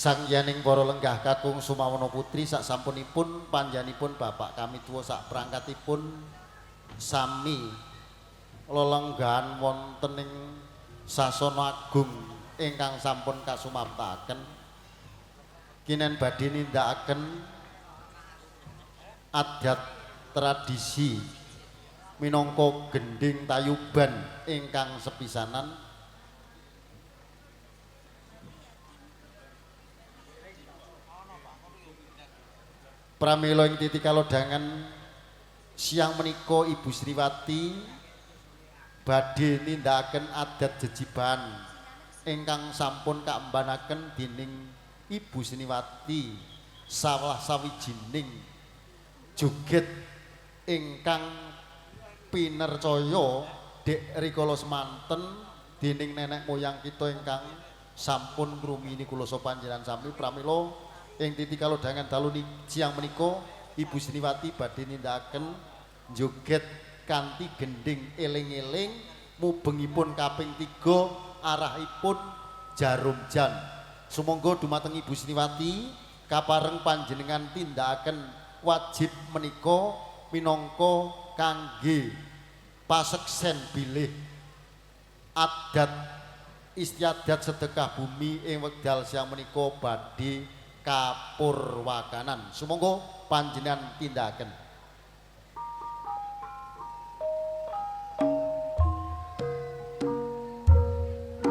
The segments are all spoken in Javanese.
Sangyaning para lenggah kakung Sumawana Putri sak sampunipun panjenenganipun bapak kami tuwa sak prangkatipun sami lelenggahan wonten ing sasana agung ingkang sampun kasumaptaken kinen badhe nindakaken adat tradisi minangka gending tayuban ingkang sepisanan pramila ing titi kalodhangan siang menika Ibu Sriwati badhe nindakaken adat jejiban ingkang sampun kaembanaken dening Ibu Sriwati salah sawijining joget ingkang pinercaya dek rikala semanten dening nenek moyang kita ingkang sampun ngrumiyini kula panjenengan sami pramila ing titi kalodhangan dalu siang menika Ibu Sriwati badhe nindakaken joget kanthi gending eling-eling mubengipun kaping 3 arahipun Jarum Jan. Sumangga dumateng Ibu Sriwati kapareng panjenengan tindakaken wajib menika minangka kangge paseksen bilih adat istiadat sedekah bumi ing wekdal siang menika badhe kapurwakanan. Sumangga panjenengan tindakaken.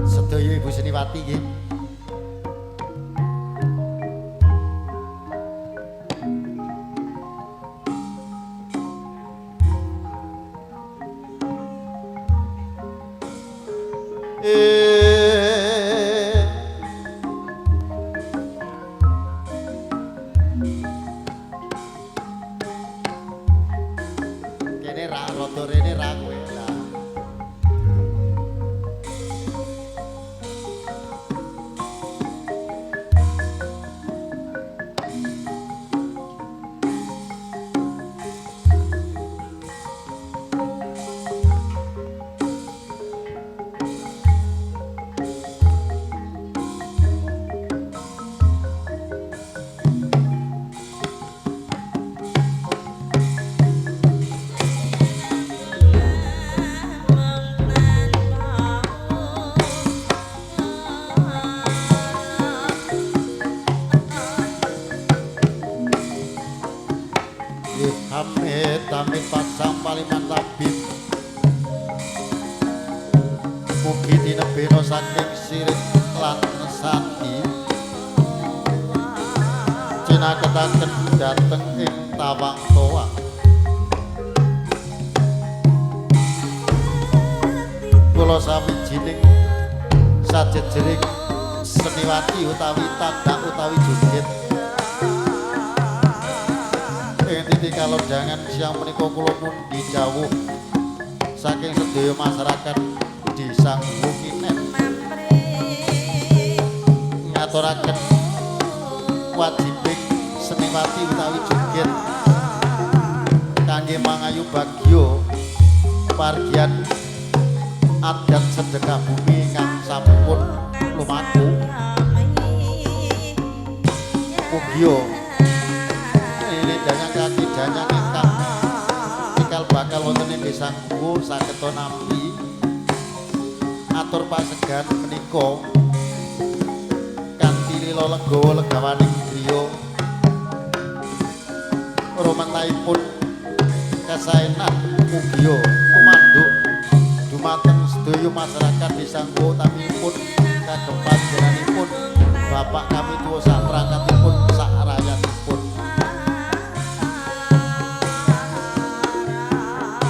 Sedaya Ibu Sriwati nggih. Kene ra rada rene ra kowe lah. Amit pasang paliman tabib mugi dinebena saking sirik lan sati cinaketaken dhateng ing tawang toa kula sawijining sajejering seniwati utawi tadak utawi joget titi kalodhangan siang menika kula mundi jawuh saking sedaya masyarakat Desa Ngukinen ngaturaken wajibing seniwati utawi joget kangge mangayu bagya pargian adat sedekah bumi ingkang sampun lumaku mugia kaki danyang ingkang cikal bakal wonten ing Desa Ngku sageta nampi atur pasegan menika kanthi lila legawa legawaning griya romantahipun kasaenan mugia kumanduk dumateng sedaya masyarakat Desa Ngku taminipun kagem panjenenganipun bapak kami tuwa sak prangkatipun sak rakyatipun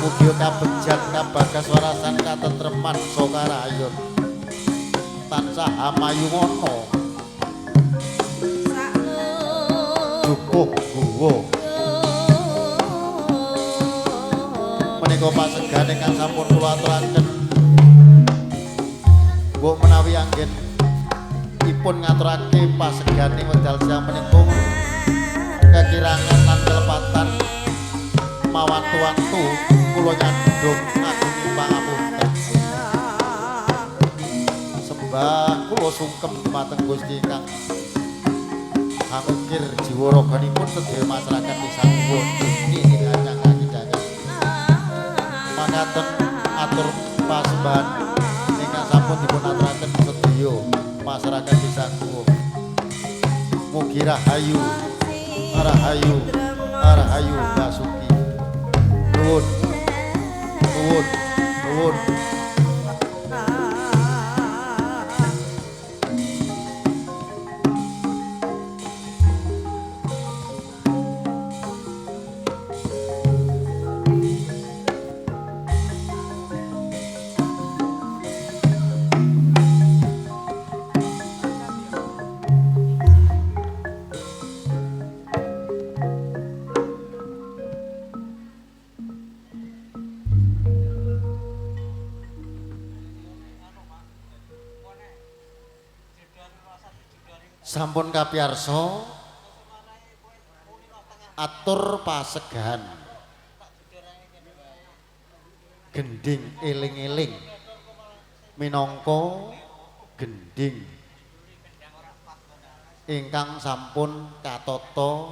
mugia kabegjan kabagas warasan katentreman sokarayun tansah amayungana cukup guwa menika pasegan ingkang sampun kula aturaken mbok menawi anggen dipun ngaturake paseganing wekdal siang menika kekirangan lan kelepatan mawantu-wantu kula nyandhung agung pangapunten sembah kula sungkem dumateng Gusti ingkang Angukir jiwa raganipun sedaya masyarakat desa Wondo ini hanya kakidangan. Mangkaten atur pasembahan ingkang sampun dipun aturaken sedaya masyarakat desa Wondo. Mugi rahayu, rahayu, rahayu Basuki. Nuwun, nuwun, nuwun. Sampun kapiyarsa atur pasegahan gending eling-eling minangka gending ingkang sampun katata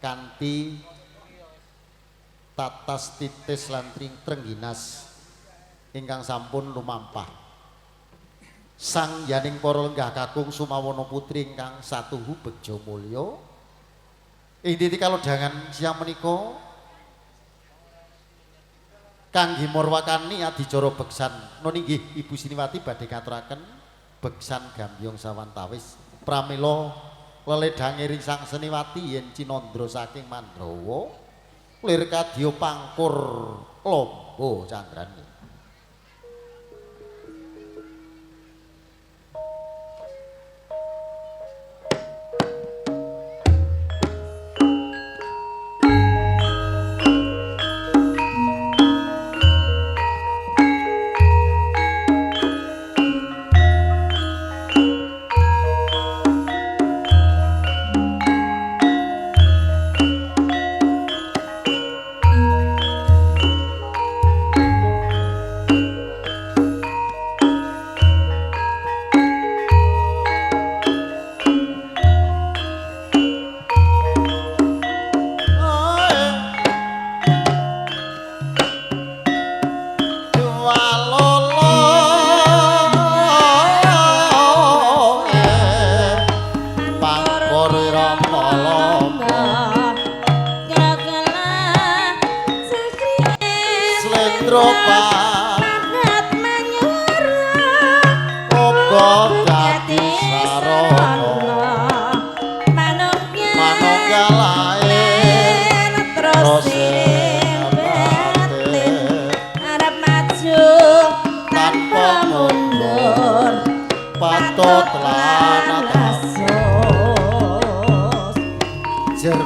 kanthi tatas titis lan trengginas ingkang sampun lumampah. Sang yaning para lenggah kakung Sumawana putri ingkang satuhu bejo mulya ing titi kalodhangan siang menika kangge marwakani adicara beksan nun inggih Ibu Siniwati badhe ngaturaken beksan Gambyong sawantawis pramila leledhange Sang Seniwati yen Cinandra saking Mandrawa lir kadya pangkur lomba candrani.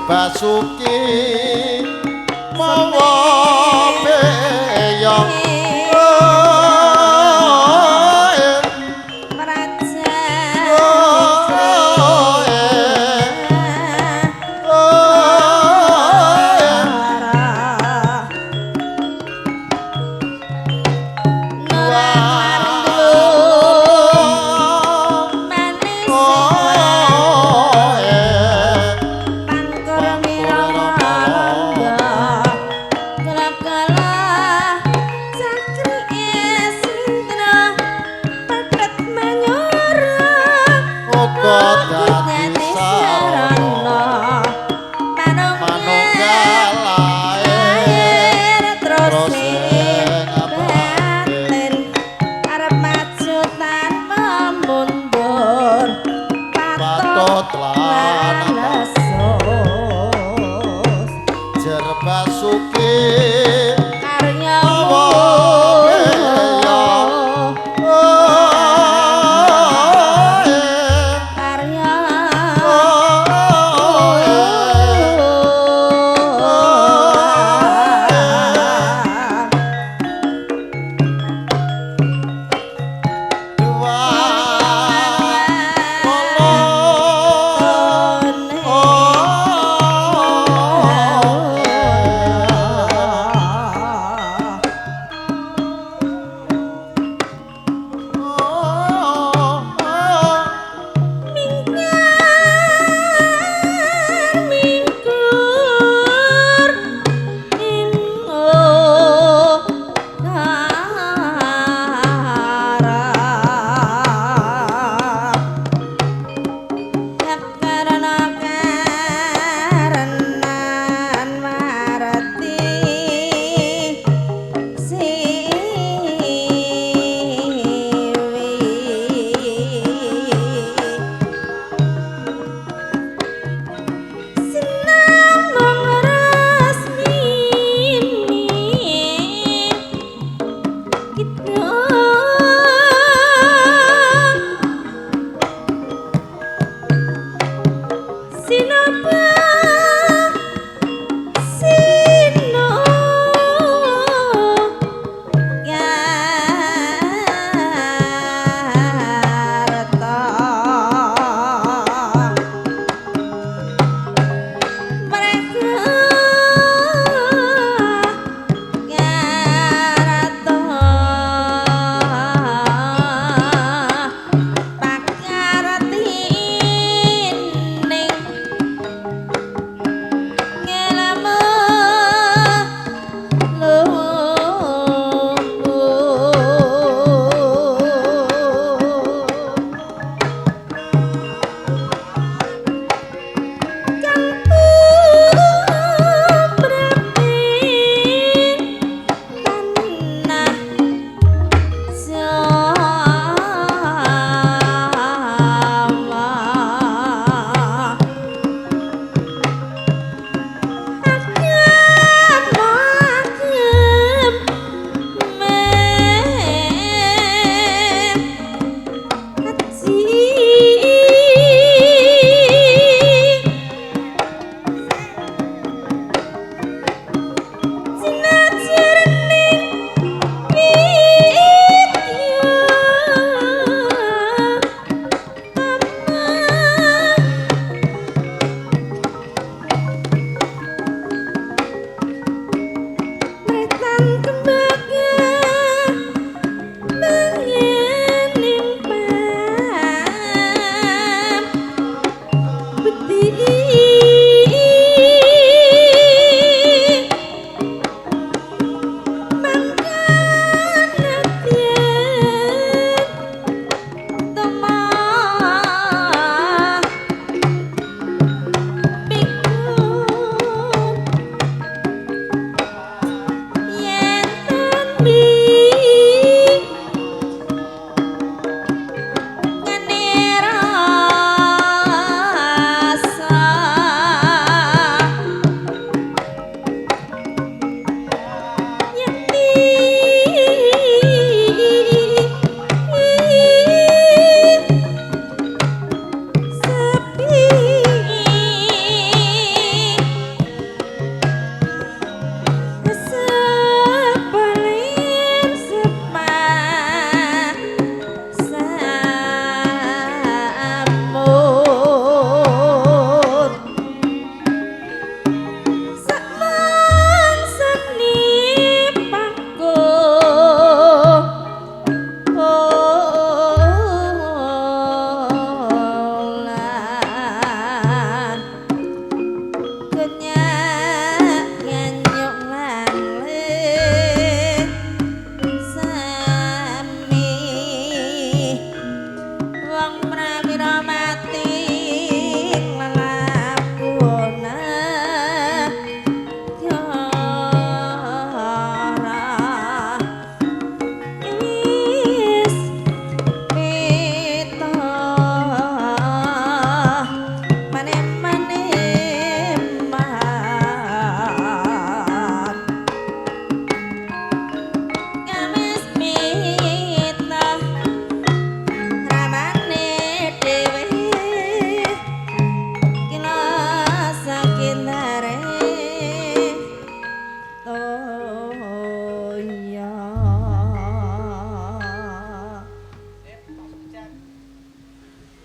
Basuki mawa beyong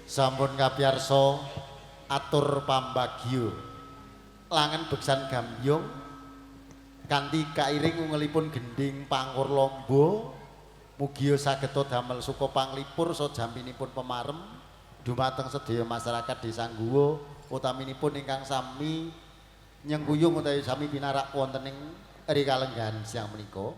Sampun kapiyarsa atur pambagio langen beksan Gambyong kanthi kairing ungelipun gending pangkur lomba mugi sageta damel suka panglipur so jampinipun pemarem dumateng sedaya masyarakat Desa Ngguwa utaminipun ingkang sami nyengguyung utawi sami pinarak wonten ing rikalenggan siang menika.